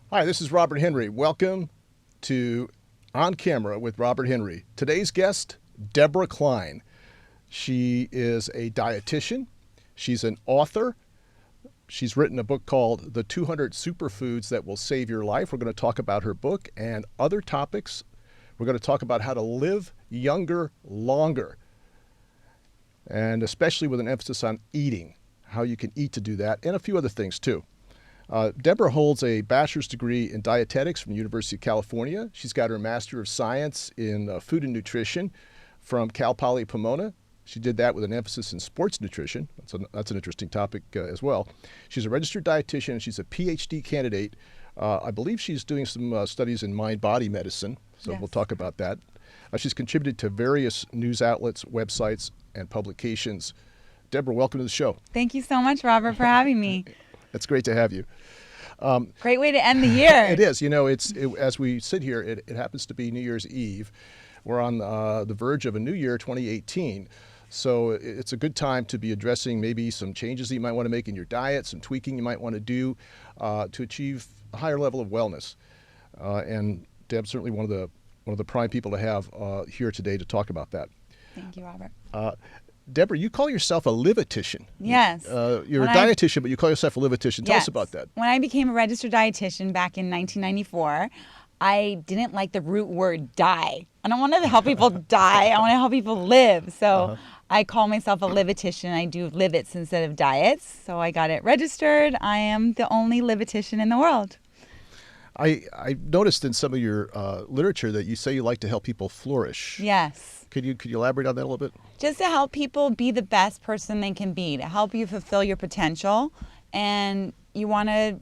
Hi, this is Robert Henry. Welcome to On Camera with Robert Henry. Today's guest, Deborah Klein. She is a dietitian. She's an author. She's written a book called The 200 Superfoods That Will Save Your Life. We're going to talk about her book and other topics. We're going to talk about how to live younger, longer, and especially with an emphasis on eating, how you can eat to do that, and a few other things too. Deborah holds a bachelor's degree in dietetics from the University of California. She's got her Master of Science in Food and Nutrition from Cal Poly Pomona. She did that with an emphasis in sports nutrition. That's an interesting topic as well. She's a registered dietitian, and she's a PhD candidate. I believe she's doing some studies in mind-body medicine, so Yes. We'll talk about that. She's contributed to various news outlets, websites, and publications. Deborah, welcome to the show. Thank you so much, Robert, for having me. It's great to have you. Great way to end the year. It is. You know, as we sit here, it happens to be New Year's Eve. We're on the verge of a new year, 2018. So it's a good time to be addressing maybe some changes that you might want to make in your diet, some tweaking you might want to do to achieve a higher level of wellness. And Deb's certainly one of the prime people to have here today to talk about that. Thank you, Robert. Deborah, you call yourself a livetician. Yes. You're a dietitian, but you call yourself a livetician. Tell us about that. When I became a registered dietitian back in 1994, I didn't like the root word die. I don't want to help people die. I want to help people live. So I call myself a livetician. I do livets instead of diets. So I got it registered. I am the only livetician in the world. I noticed in some of your literature that you say you like to help people flourish. Yes. Could you elaborate on that a little bit? Just to help people be the best person they can be, to help you fulfill your potential. And you want to,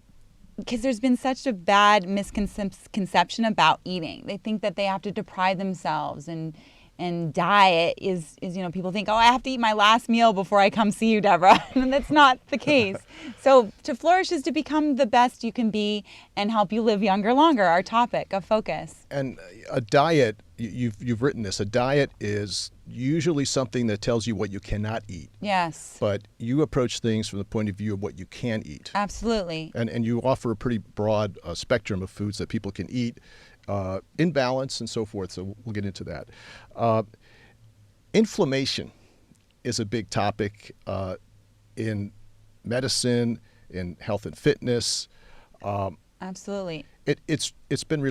because there's been such a bad misconception about eating. They think that they have to deprive themselves, and diet is people think, oh, I have to eat my last meal before I come see you, Deborah. And that's not the case. So to flourish is to become the best you can be and help you live younger, longer, our topic of focus. And a diet, you've written this, a diet is usually something that tells you what you cannot eat. Yes. But you approach things from the point of view of what you can eat. Absolutely. And you offer a pretty broad spectrum of foods that people can eat in balance and so forth. So we'll get into that. Inflammation is a big topic in medicine, in health and fitness. Absolutely. It's been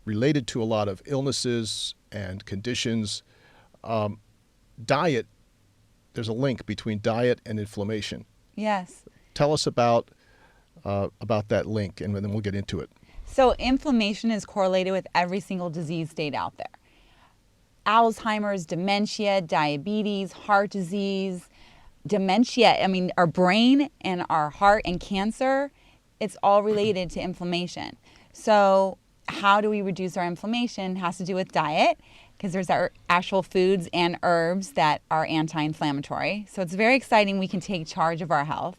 related to a lot of illnesses and conditions. Diet, there's a link between diet and inflammation. Yes. Tell us about that link, and then we'll get into it. So inflammation is correlated with every single disease state out there. Alzheimer's, dementia, diabetes, heart disease, dementia, our brain and our heart and cancer, it's all related to inflammation. So how do we reduce our inflammation? It has to do with diet, because there's our actual foods and herbs that are anti-inflammatory. So it's very exciting. We can take charge of our health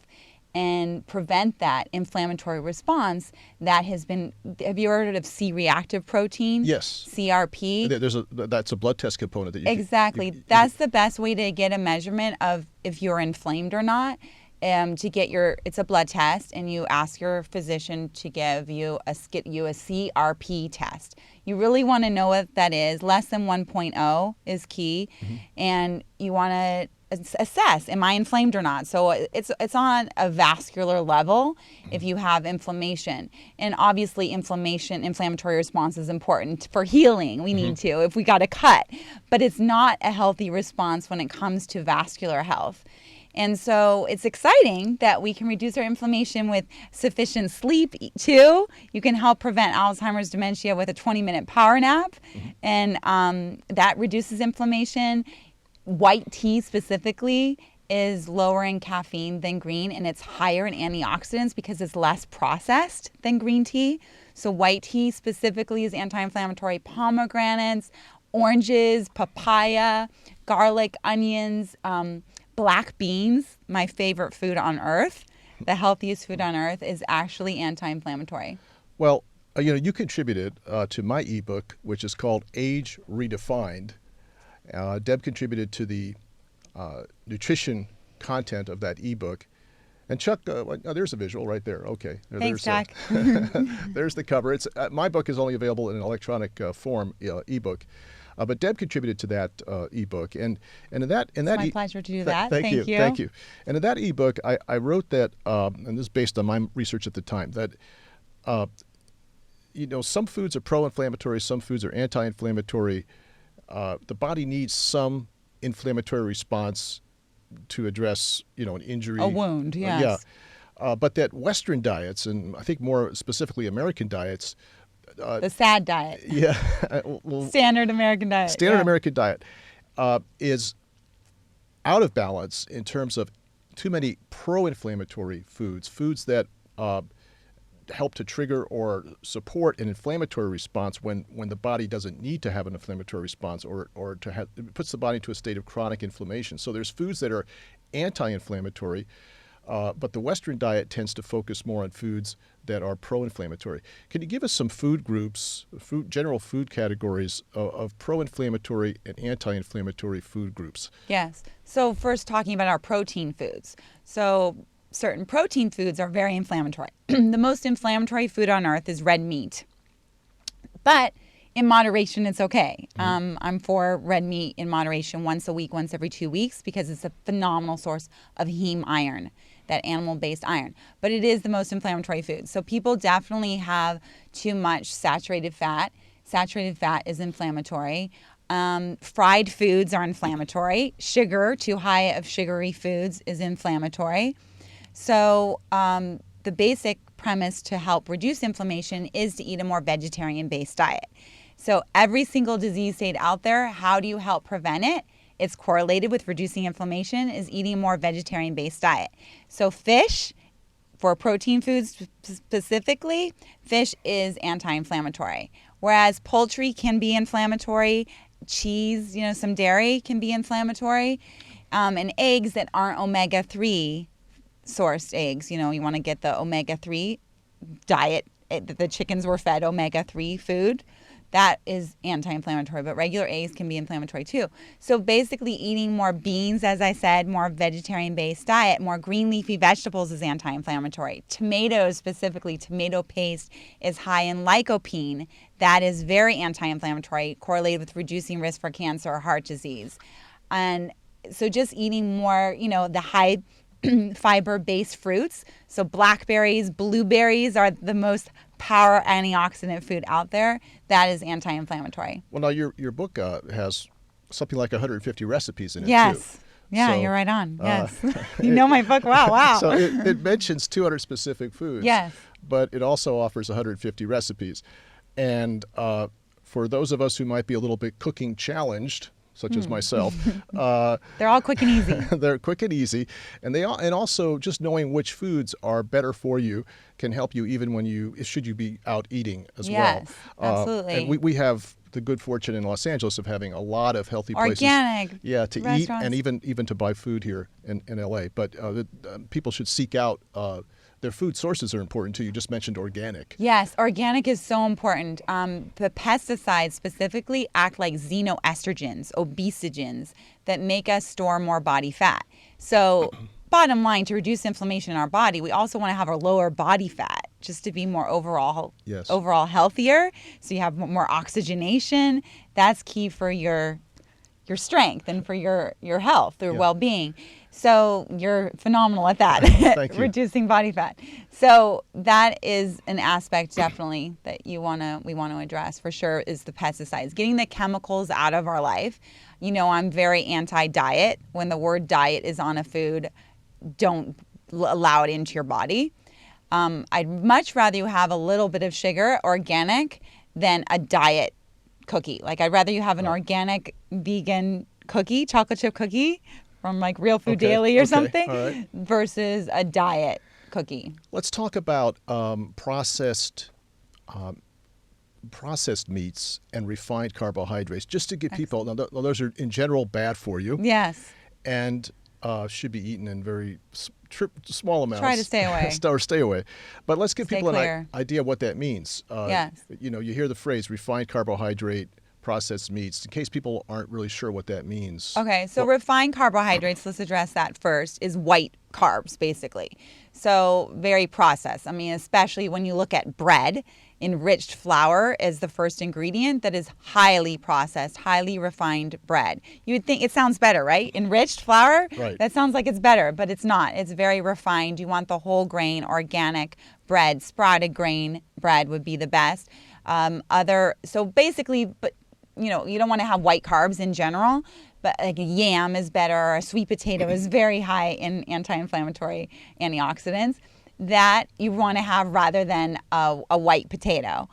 and prevent that inflammatory response that has been. Have you heard of C-reactive protein? Yes. CRP. That's a blood test component that you Exactly. That's the best way to get a measurement of if you're inflamed or not. It's a blood test, and you ask your physician to get you a CRP test. You really want to know what that is. Less than 1.0 is key, and you want to assess, am I inflamed or not? So it's on a vascular level if you have inflammation. And obviously inflammatory response is important for healing. We need to, if we got a cut. But it's not a healthy response when it comes to vascular health. And so it's exciting that we can reduce our inflammation with sufficient sleep too. You can help prevent Alzheimer's dementia with a 20-minute power nap, and that reduces inflammation. White tea specifically is lower in caffeine than green, and it's higher in antioxidants because it's less processed than green tea. So white tea specifically is anti-inflammatory. Pomegranates, oranges, papaya, garlic, onions, black beans, my favorite food on earth, the healthiest food on earth, is actually anti-inflammatory. Well, you contributed to my ebook, which is called Age Redefined. Deb contributed to the nutrition content of that ebook. And Chuck, there's a visual right there. Okay. Thanks, Chuck. There's the cover. It's my book is only available in an electronic form, ebook. But Deb contributed to that ebook, and in that it's my pleasure to do that. Thank you. And in that ebook, I wrote that, and this is based on my research at the time, that some foods are pro-inflammatory, some foods are anti-inflammatory. The body needs some inflammatory response to address, an injury, a wound. Yes. But that Western diets, and I think more specifically American diets, the SAD diet. Yeah. Standard American diet. Standard American diet is out of balance in terms of too many pro-inflammatory foods that help to trigger or support an inflammatory response when the body doesn't need to have an inflammatory response or it puts the body into a state of chronic inflammation. So there's foods that are anti-inflammatory, but the Western diet tends to focus more on foods that are pro-inflammatory. Can you give us some food groups, general food categories of pro-inflammatory and anti-inflammatory food groups? Yes. So first talking about our protein foods. So certain protein foods are very inflammatory. The most inflammatory food on earth is red meat. But in moderation, it's okay. I'm for red meat in moderation once a week, once every 2 weeks, because it's a phenomenal source of heme iron, that animal-based iron. But it is the most inflammatory food. So people definitely have too much saturated fat. Saturated fat is inflammatory. Fried foods are inflammatory. Sugar, too high of sugary foods, is inflammatory. So the basic premise to help reduce inflammation is to eat a more vegetarian-based diet. So every single disease state out there, how do you help prevent it? It's correlated with reducing inflammation is eating a more vegetarian-based diet. So fish, for protein foods specifically, fish is anti-inflammatory. Whereas poultry can be inflammatory, cheese, some dairy can be inflammatory, and eggs that aren't omega-3 sourced eggs. You want to get the omega-3 diet. The chickens were fed omega-3 food. That is anti-inflammatory, but regular eggs can be inflammatory too. So basically eating more beans, as I said, more vegetarian-based diet, more green leafy vegetables is anti-inflammatory. Tomatoes, specifically tomato paste, is high in lycopene. That is very anti-inflammatory, correlated with reducing risk for cancer or heart disease. And so just eating more, the high fiber-based fruits. So blackberries, blueberries are the most power antioxidant food out there. That is anti-inflammatory. Well, now your book has something like 150 recipes in it, yes. too. Yeah, so, you're right on. Yes. You know my book. Wow. So it mentions 200 specific foods. Yes. But it also offers 150 recipes. And for those of us who might be a little bit cooking challenged, such as myself. They're all quick and easy. They're quick and easy. And also just knowing which foods are better for you can help you even when should you be out eating as well. Yes, absolutely. And we have the good fortune in Los Angeles of having a lot of healthy organic places. Yeah, to eat and even to buy food here in LA. But people should seek out their food sources are important too. You just mentioned organic. Yes, organic is so important. The pesticides specifically act like xenoestrogens, obesogens, that make us store more body fat. So bottom line, to reduce inflammation in our body, we also want to have a lower body fat just to be more overall healthier. So you have more oxygenation. That's key for your strength and for your health, your well-being. So you're phenomenal at that. Thank you. Reducing body fat. So that is an aspect definitely that we want to address for sure, is the pesticides, getting the chemicals out of our life. I'm very anti-diet. When the word diet is on a food, don't allow it into your body. I'd much rather you have a little bit of sugar, organic, than a diet cookie. Like I'd rather you have an organic vegan cookie, chocolate chip cookie from like Real Food Daily or something, versus a diet cookie. Let's talk about processed meats and refined carbohydrates, just to give people, now those are in general bad for you. Yes. And should be eaten in very small amounts. Try to stay away. Or stay away. But let's give people clear. an idea what that means. Yes. You hear the phrase refined carbohydrate, processed meats, in case people aren't really sure what that means. Okay, so refined carbohydrates, let's address that first, is white carbs, basically. So very processed. I mean, especially when you look at bread, enriched flour is the first ingredient that is highly processed, highly refined bread. You would think it sounds better, right? Enriched flour? Right. That sounds like it's better, but it's not. It's very refined. You want the whole grain, organic bread. Sprouted grain bread would be the best. So basically, but you don't want to have white carbs in general, but like a yam is better. A sweet potato is very high in anti-inflammatory antioxidants that you want to have rather than a white potato.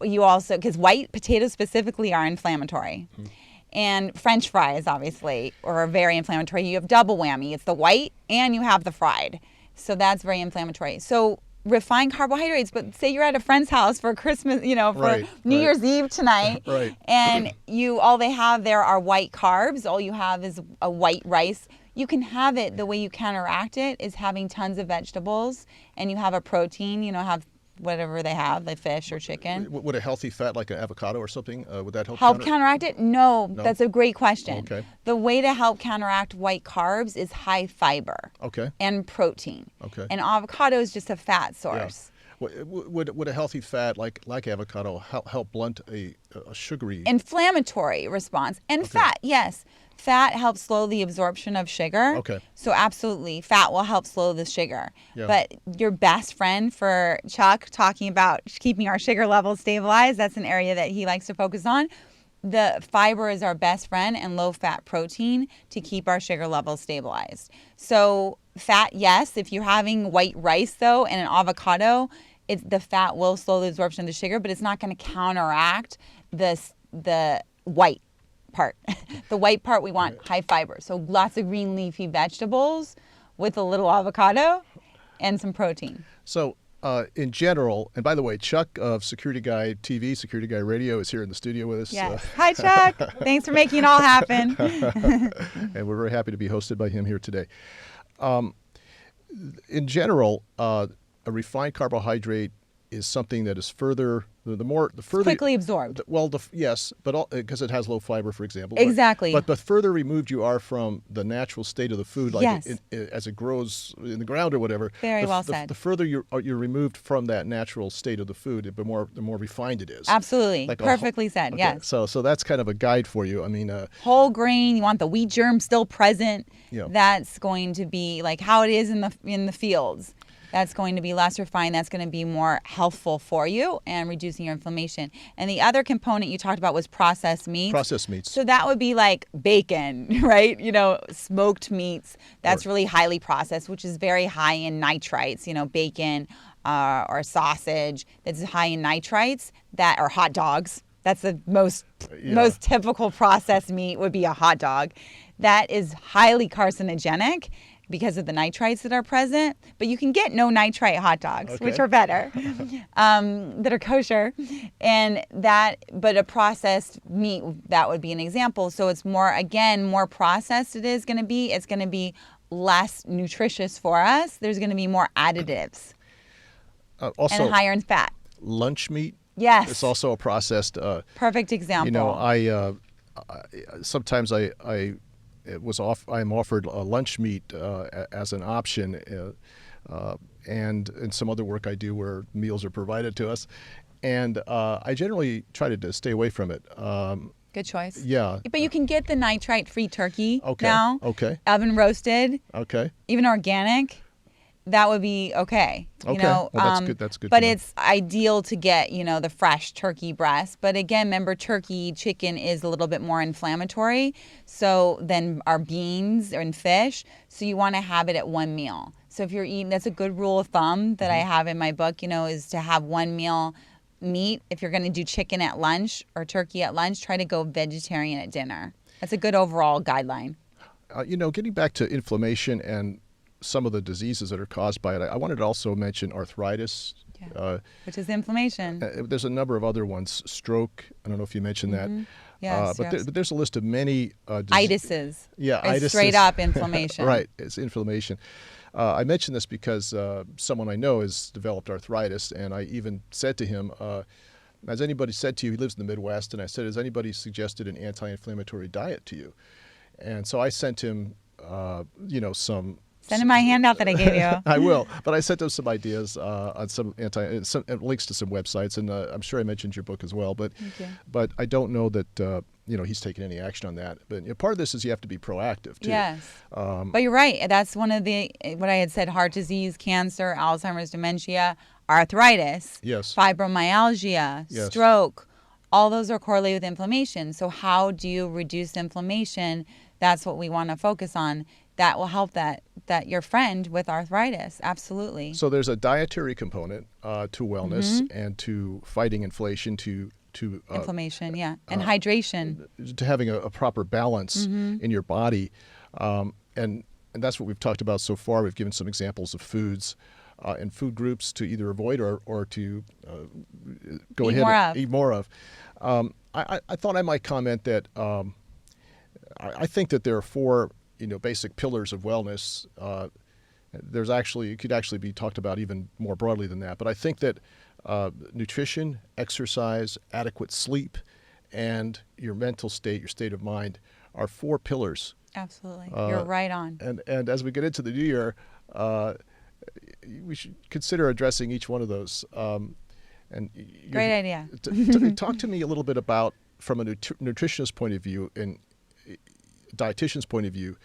You also, because white potatoes specifically are inflammatory. Mm-hmm. And French fries, obviously, are very inflammatory. You have double whammy. It's the white and you have the fried. So that's very inflammatory. So refined carbohydrates, but say you're at a friend's house for Christmas, for New Year's Eve tonight, and all they have there are white carbs. All you have is a white rice. You can have it. The way you counteract it is having tons of vegetables, and you have a protein. Have whatever they have, like fish or chicken. Would a healthy fat like an avocado or something, would that help counteract it? No, that's a great question. Okay. The way to help counteract white carbs is high fiber. Okay. And protein. Okay. And avocado is just a fat source. Yeah. Would a healthy fat like avocado help blunt a sugary inflammatory response? And fat, yes. Fat helps slow the absorption of sugar. Okay. So absolutely, fat will help slow the sugar. Yeah. But your best friend for Chuck, talking about keeping our sugar levels stabilized, that's an area that he likes to focus on. The fiber is our best friend, and low-fat protein to keep our sugar levels stabilized. So fat, yes. If you're having white rice, though, and an avocado, the fat will slow the absorption of the sugar, but it's not going to counteract the white part. The white part, we want high fiber. So lots of green leafy vegetables with a little avocado and some protein. So in general, and by the way, Chuck of Security Guy TV, Security Guy Radio is here in the studio with us. Yes. Hi, Chuck. Thanks for making it all happen. And we're very happy to be hosted by him here today. In general, a refined carbohydrate is something that is further quickly absorbed. Well, yes, but because it has low fiber, for example. Exactly. But the further removed you are from the natural state of the food, like yes. as it grows in the ground or whatever. Very well said. The further you're removed from that natural state of the food, the more refined it is. Absolutely. Like perfectly said. Okay. Yes. So that's kind of a guide for you. I mean, whole grain. You want the wheat germ still present. Yeah. That's going to be like how it is in the fields. That's going to be less refined. That's going to be more healthful for you and reducing your inflammation. And the other component you talked about was processed meats. Processed meats. So that would be like bacon, right? Smoked meats. That's really highly processed, which is very high in nitrites. Bacon or sausage that's high in nitrites or hot dogs. That's the most typical processed meat would be a hot dog. That is highly carcinogenic because of the nitrites that are present, but you can get no nitrite hot dogs, which are better, that are kosher, but a processed meat, that would be an example. So it's more processed it's going to be less nutritious for us. There's going to be more additives also, and higher in fat. Lunch meat. Yes. It's also a processed. Perfect example. Sometimes I'm offered lunch meat as an option, and in some other work I do where meals are provided to us, and I generally try to stay away from it. Good choice. Yeah. But you can get the nitrite-free turkey Okay. now. Okay. Oven roasted. Okay. Even organic. That would be okay. Okay. Well, that's good. That's good. But it's ideal to get, the fresh turkey breast. But again, remember, chicken is a little bit more inflammatory than our beans and fish. So you want to have it at one meal. So if you're eating, that's a good rule of thumb that I have in my book, is to have one meal meat. If you're going to do chicken at lunch or turkey at lunch, try to go vegetarian at dinner. That's a good overall guideline. Getting back to inflammation and some of the diseases that are caused by it, I wanted to also mention arthritis. Which is inflammation. There's a number of other ones. Stroke. I don't know if you mentioned that. Yes, but there's a list of many itises. Yeah, it's straight up inflammation. Right, it's inflammation. I mention this because someone I know has developed arthritis, and I even said to him, Has anybody said to you, he lives in the Midwest, and I said, has anybody suggested an anti-inflammatory diet to you? And so I sent him, some. Send him my handout that I gave you. I will, but I sent him some ideas on some links to some websites, and I'm sure I mentioned your book as well. But I don't know that he's taken any action on that. But part of this is you have to be proactive too. Yes, but you're right. That's one of what I had said: heart disease, cancer, Alzheimer's, dementia, arthritis, fibromyalgia, stroke. All those are correlated with inflammation. So how do you reduce inflammation? That's what we want to focus on. That will help that your friend with arthritis. Absolutely. So there's a dietary component to wellness and to fighting inflation, to inflammation, and hydration, to having a proper balance in your body, and that's what we've talked about so far. We've given some examples of foods and food groups to either avoid or to go ahead and eat more of. I thought I might comment that I think that there are 4 basic pillars of wellness. It could actually be talked about even more broadly than that. But I think that nutrition, exercise, adequate sleep, and your mental state, your state of mind, are 4 pillars. Absolutely, you're right on. And as we get into the new year, we should consider addressing each one of those. Great idea. Talk to me a little bit about, from a nutritionist point of view and dietitian's point of view.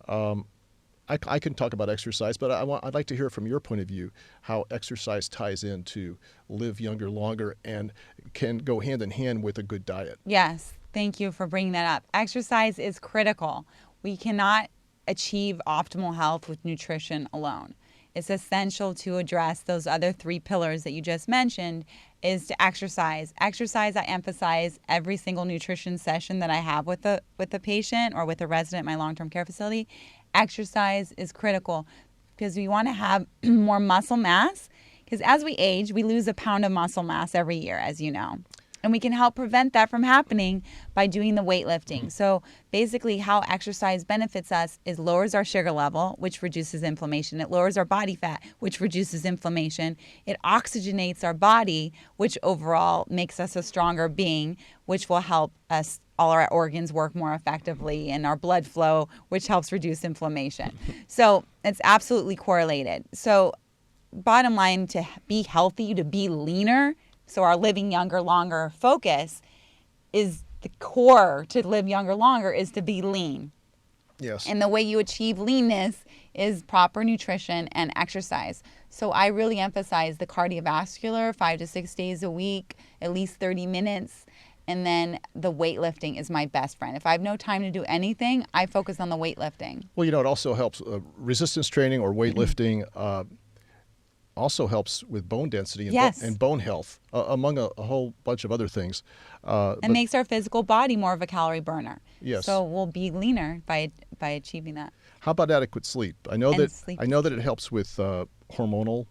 I can talk about exercise, but I'd like to hear from your point of view how exercise ties in to live younger, longer, and can go hand in hand with a good diet. Yes, thank you for bringing that up. Exercise is critical. We cannot achieve optimal health with nutrition alone. It's essential to address those other 3 pillars that you just mentioned, is to exercise. Exercise, I emphasize every single nutrition session that I have with the patient or with a resident at my long-term care facility. Exercise is critical because we want to have more muscle mass, because as we age, we lose a pound of muscle mass every year, as you know. And we can help prevent that from happening by doing the weightlifting. So basically how exercise benefits us is lowers our sugar level, which reduces inflammation. It lowers our body fat, which reduces inflammation. It oxygenates our body, which overall makes us a stronger being, which will help us, all our organs work more effectively, and our blood flow, which helps reduce inflammation. So it's absolutely correlated. So bottom line, to be healthy, to be leaner, so our living younger, longer focus is the core to live younger, longer is to be lean. Yes. And the way you achieve leanness is proper nutrition and exercise. So I really emphasize the cardiovascular 5 to 6 days a week, at least 30 minutes. And then the weightlifting is my best friend. If I have no time to do anything, I focus on the weightlifting. Well, it also helps resistance training or weightlifting. Also helps with bone density and bone health, among a whole bunch of other things. And makes our physical body more of a calorie burner. Yes. So we'll be leaner by achieving that. How about adequate sleep? I know that it helps with hormonal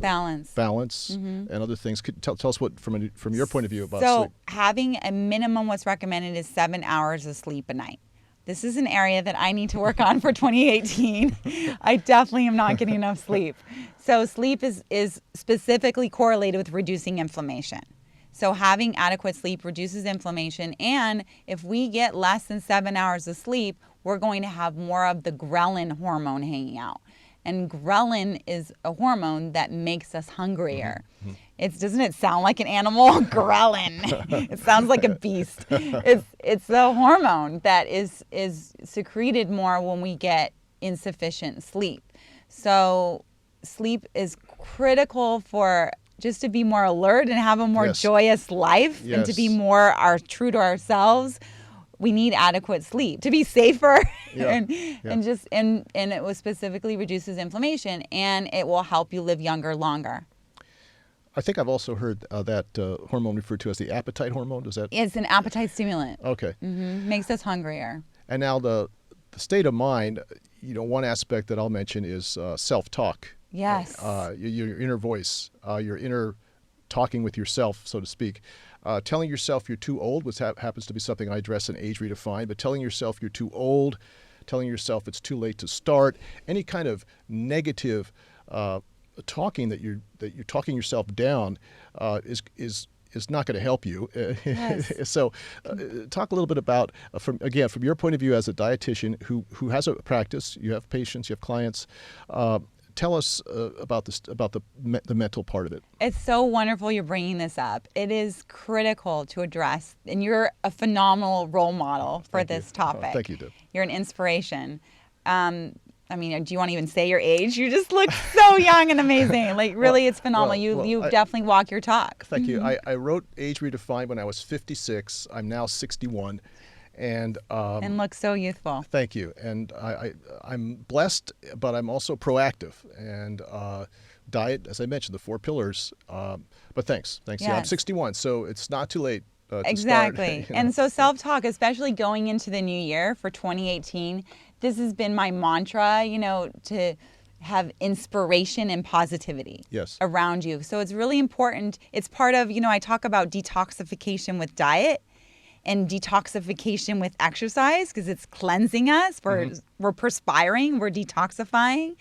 balance and other things. Could tell us what from your point of view about sleep. So having a minimum, what's recommended is 7 hours of sleep a night. This is an area that I need to work on for 2018. I definitely am not getting enough sleep. So sleep is specifically correlated with reducing inflammation. So having adequate sleep reduces inflammation. And if we get less than 7 hours of sleep, we're going to have more of the ghrelin hormone hanging out. And ghrelin is a hormone that makes us hungrier. Doesn't it sound like an animal? Ghrelin. It sounds like a beast. It's the hormone that is secreted more when we get insufficient sleep. So sleep is critical for just to be more alert and have a more joyous life and to be more true to ourselves. We need adequate sleep to be safer and it was specifically reduces inflammation, and it will help you live younger, longer. I think I've also heard that hormone referred to as the appetite hormone. Is that? It's an appetite stimulant. Okay. Makes us hungrier. And now the state of mind, one aspect that I'll mention is self-talk. Yes. Your inner voice, your inner talking with yourself, so to speak. Telling yourself you're too old, which happens to be something I address in Age Redefined, but telling yourself you're too old, telling yourself it's too late to start, any kind of negative talking that you're talking yourself down is is not going to help you. Yes. So talk a little bit about, from your point of view as a dietitian who has a practice, you have patients, you have clients. Tell us about the mental part of it. It's so wonderful you're bringing this up. It is critical to address, and you're a phenomenal role model for this topic. Thank you, Deb. You're an inspiration. I mean, do you want to even say your age? You just look so young and amazing. Like, really, it's phenomenal. You definitely walk your talk. Thank you. I wrote Age Redefined when I was 56. I'm now 61. And look so youthful. Thank you. And I'm blessed, but I'm also proactive. And diet, as I mentioned, the 4 pillars. But thanks. Yes. Yeah, I'm 61, so it's not too late. Exactly. To start, And so self-talk, especially going into the new year for 2018, this has been my mantra, to have inspiration and positivity around you. So it's really important. It's part of, I talk about detoxification with diet and detoxification with exercise because it's cleansing us. We're perspiring, we're detoxifying.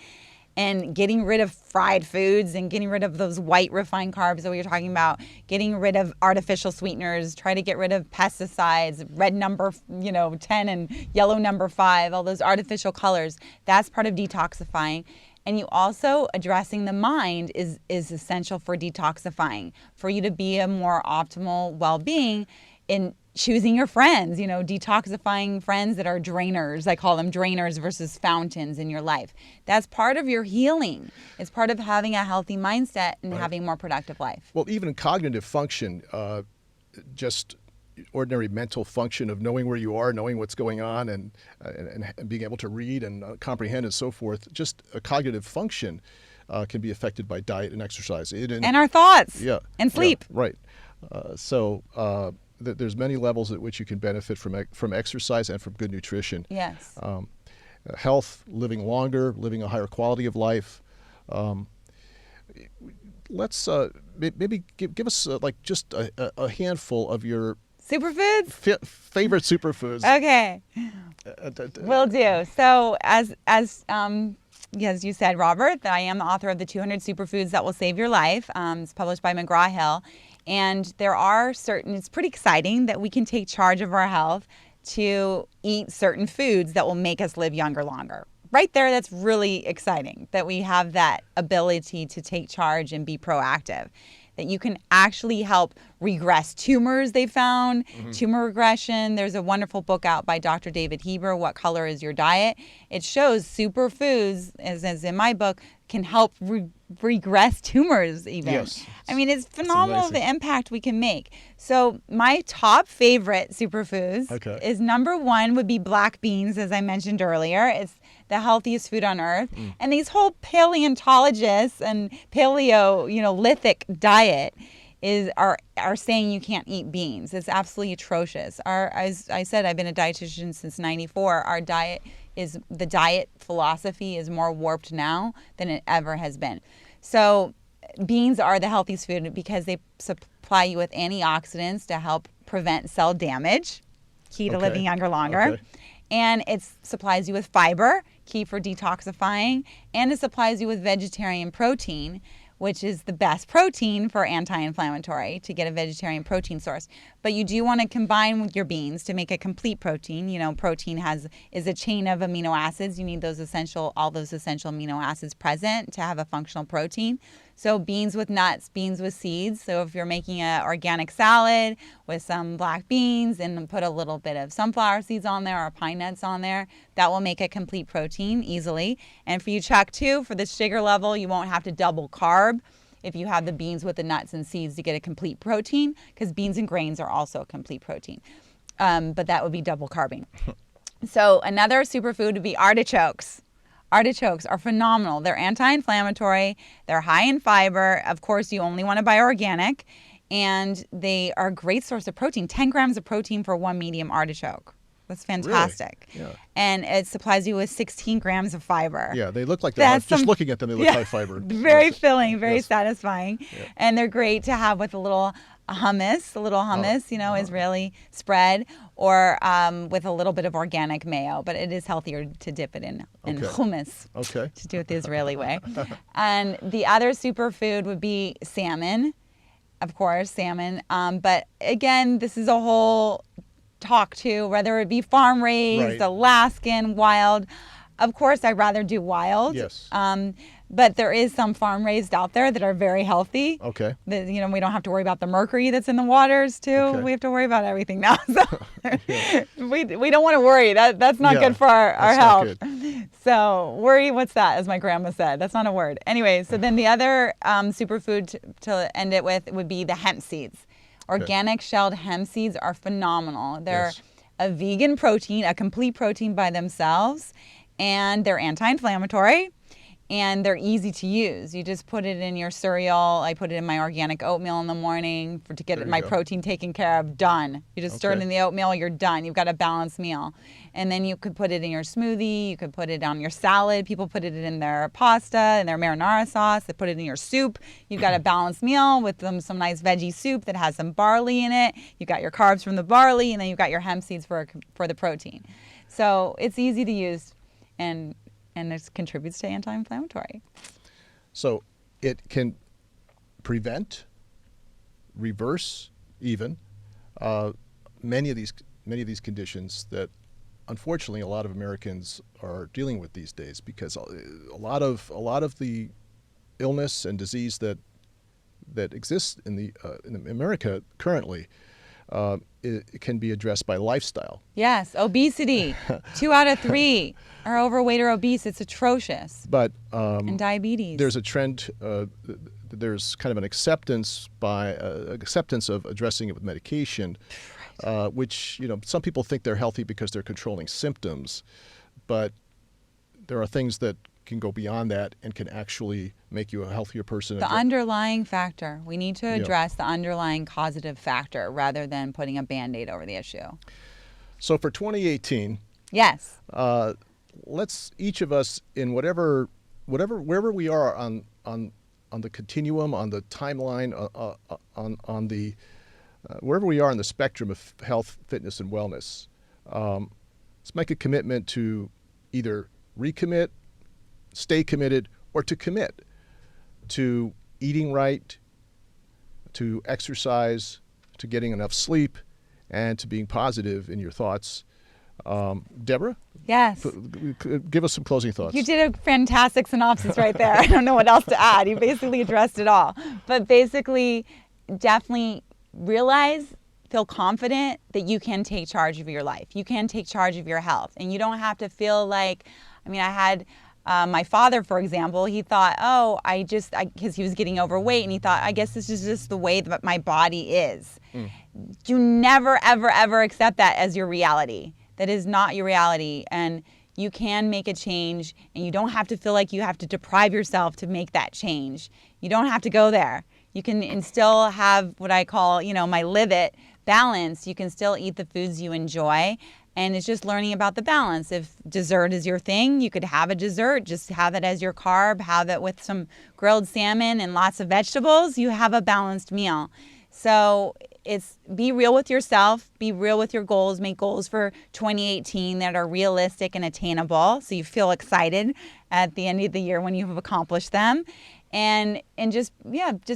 And getting rid of fried foods and getting rid of those white refined carbs that we were talking about, getting rid of artificial sweeteners, try to get rid of pesticides, red number 10 and yellow number 5, all those artificial colors. That's part of detoxifying. And you also addressing the mind is essential for detoxifying, for you to be a more optimal well-being in choosing your friends, detoxifying friends that are drainers. I call them drainers versus fountains in your life. That's part of your healing. It's part of having a healthy mindset and having a more productive life. Well, even cognitive function, just ordinary mental function of knowing where you are, knowing what's going on, and being able to read and comprehend and so forth, just a cognitive function can be affected by diet and exercise. And our thoughts. Yeah. And sleep. Yeah, right. There's many levels at which you can benefit from exercise and from good nutrition. Yes. Health, living longer, living a higher quality of life. Let's maybe give us just a handful of your superfoods? Favorite superfoods. Okay. Will do. So as you said, Robert, that I am the author of the 200 Superfoods That Will Save Your Life. It's published by McGraw-Hill. And there are it's pretty exciting that we can take charge of our health to eat certain foods that will make us live younger longer. Right there, that's really exciting that we have that ability to take charge and be proactive. That you can actually help regress tumors, they found, tumor regression. There's a wonderful book out by Dr. David Heber, What Color is Your Diet? It shows superfoods, as in my book, can help regress tumors even. Yes. I mean, it's phenomenal the impact we can make. So my top favorite superfoods is number 1 would be black beans, as I mentioned earlier. It's the healthiest food on earth. And these whole paleontologists and lithic diet are saying you can't eat beans. It's absolutely atrocious. As I said, I've been a dietitian since '94. The diet philosophy is more warped now than it ever has been. So beans are the healthiest food because they supply you with antioxidants to help prevent cell damage, key to living younger longer. And it supplies you with fiber, key for detoxifying, and it supplies you with vegetarian protein, which is the best protein for anti-inflammatory, to get a vegetarian protein source. But you do want to combine with your beans to make a complete protein. Protein is a chain of amino acids. You need all those essential amino acids present to have a functional protein. So beans with nuts, beans with seeds. So if you're making an organic salad with some black beans and put a little bit of sunflower seeds on there or pine nuts on there, that will make a complete protein easily. And for you, Chuck, too, for the sugar level, you won't have to double carb if you have the beans with the nuts and seeds to get a complete protein, because beans and grains are also a complete protein. But that would be double carbing. So another superfood would be artichokes. Artichokes are phenomenal. They're anti-inflammatory. They're high in fiber. Of course, you only want to buy organic. And they are a great source of protein. 10 grams of protein for 1 medium artichoke. That's fantastic. Really? Yeah. And it supplies you with 16 grams of fiber. Yeah, they look like they're just looking at them, they look high fiber. Very filling, very satisfying. Yeah. And they're great to have with a little hummus. A little hummus, Israeli spread, or with a little bit of organic mayo. But it is healthier to dip it in hummus. Okay. To do it the Israeli way. And the other superfood would be salmon. of course, salmon. But again, this is a whole talk too, whether it be farm raised, Right. Alaskan, wild. Of course, I'd rather do wild. Yes. But there is some farm raised out there that are very healthy. Okay. That, we don't have to worry about the mercury that's in the waters too. Okay. We have to worry about everything now. So we don't want to worry. That's not good for our that's not health. good. So worry, what's that? As my grandma said, that's not a word. Anyway, so then the other superfood to end it with would be the hemp seeds. Organic shelled hemp seeds are phenomenal. They're Yes. a vegan protein, a complete protein by themselves, and they're anti-inflammatory. And they're easy to use. You just put it in your cereal. I put it in my organic oatmeal in the morning to get my protein taken care of. Done. You just stir it in the oatmeal. You're done. You've got a balanced meal. And then you could put it in your smoothie. You could put it on your salad. People put it in their pasta, in their marinara sauce. They put it in your soup. You've got a balanced meal with some nice veggie soup that has some barley in it. You've got your carbs from the barley, and then you've got your hemp seeds for the protein. So it's easy to use, and it contributes to anti-inflammatory. So it can prevent, reverse, even many of these conditions that, unfortunately, a lot of Americans are dealing with these days, because a lot of the illness and disease that exists in America currently. It can be addressed by lifestyle. Yes, obesity. 2 out of 3 are overweight or obese. It's atrocious. But and diabetes. There's a trend. There's kind of an acceptance of addressing it with medication, which some people think they're healthy because they're controlling symptoms, but there are things that can go beyond that and can actually make you a healthier person. The underlying factor. We need to address the underlying causative factor rather than putting a Band-Aid over the issue. So for 2018, yes, let's each of us, in wherever we are on the continuum, on the timeline, on the wherever we are on the spectrum of health, fitness, and wellness, let's make a commitment to either recommit, stay committed, or to commit to eating right, to exercise, to getting enough sleep, and to being positive in your thoughts. Deborah? Yes. Give us some closing thoughts. You did a fantastic synopsis right there. I don't know what else to add. You basically addressed it all. But basically, definitely feel confident that you can take charge of your life. You can take charge of your health. And you don't have to feel like, I had my father, for example, he thought, because he was getting overweight, and he thought, I guess this is just the way that my body is. You never, ever, ever accept that as your reality. That is not your reality. And you can make a change, and you don't have to feel like you have to deprive yourself to make that change. You don't have to go there. You can still have what I call, my live it balance. You can still eat the foods you enjoy. And it's just learning about the balance. If dessert is your thing, you could have a dessert. Just have it as your carb. Have it with some grilled salmon and lots of vegetables. You have a balanced meal. So it's be real with yourself. Be real with your goals. Make goals for 2018 that are realistic and attainable, so you feel excited at the end of the year when you have accomplished them. And just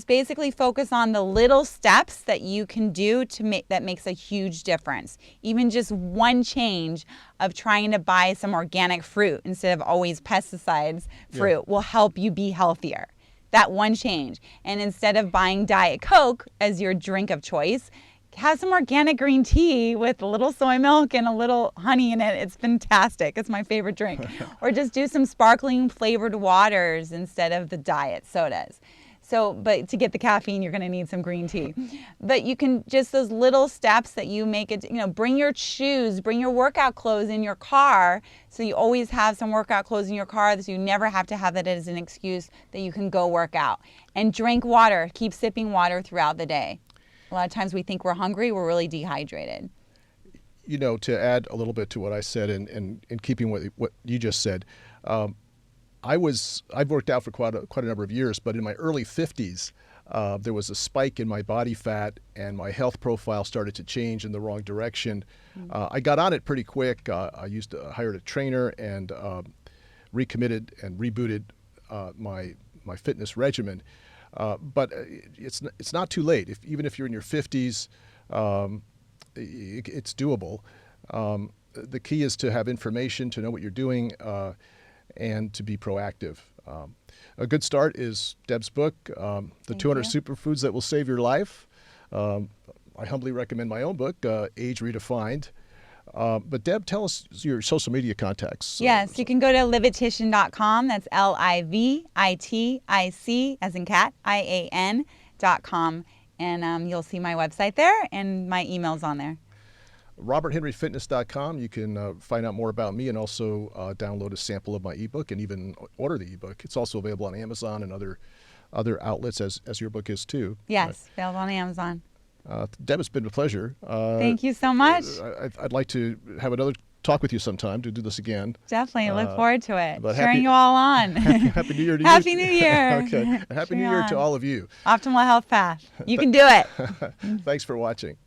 basically focus on the little steps that you can do that makes a huge difference. Even just one change of trying to buy some organic fruit instead of always pesticides fruit will help you be healthier. That one change. And instead of buying Diet Coke as your drink of choice, have some organic green tea with a little soy milk and a little honey in it. It's fantastic. It's my favorite drink. Or just do some sparkling flavored waters instead of the diet sodas. So, but to get the caffeine, you're going to need some green tea. But you can just those little steps that you make it, bring your shoes, bring your workout clothes in your car. So you always have some workout clothes in your car, so you never have to have that as an excuse that you can go work out. And drink water. Keep sipping water throughout the day. A lot of times we think we're hungry, we're really dehydrated. To add a little bit to what I said, and in keeping what you just said, I've worked out for quite a number of years, but in my early 50s, there was a spike in my body fat, and my health profile started to change in the wrong direction. I got on it pretty quick. I hired a trainer and recommitted and rebooted my fitness regimen. But it's not too late. Even if you're in your 50s, it's doable. The key is to have information, to know what you're doing, and to be proactive. A good start is Deb's book, The 200 Superfoods That Will Save Your Life. I humbly recommend my own book, Age Redefined. But Deb, tell us your social media contacts. Yes, you can go to livitition.com. That's LIVITIC, as in cat, IAN.com. And you'll see my website there and my email's on there. RobertHenryFitness.com. You can find out more about me and also download a sample of my ebook and even order the ebook. It's also available on Amazon and other outlets as your book is too. Yes, available on Amazon. Deb, it's been a pleasure. Thank you so much. I'd like to have another talk with you sometime to do this again. Definitely. Look forward to it. But Cheering you all on. Happy New Year to you. Happy New Year. Okay. Happy New Year to all of you. Optimal Health Path. You can do it. Thanks for watching.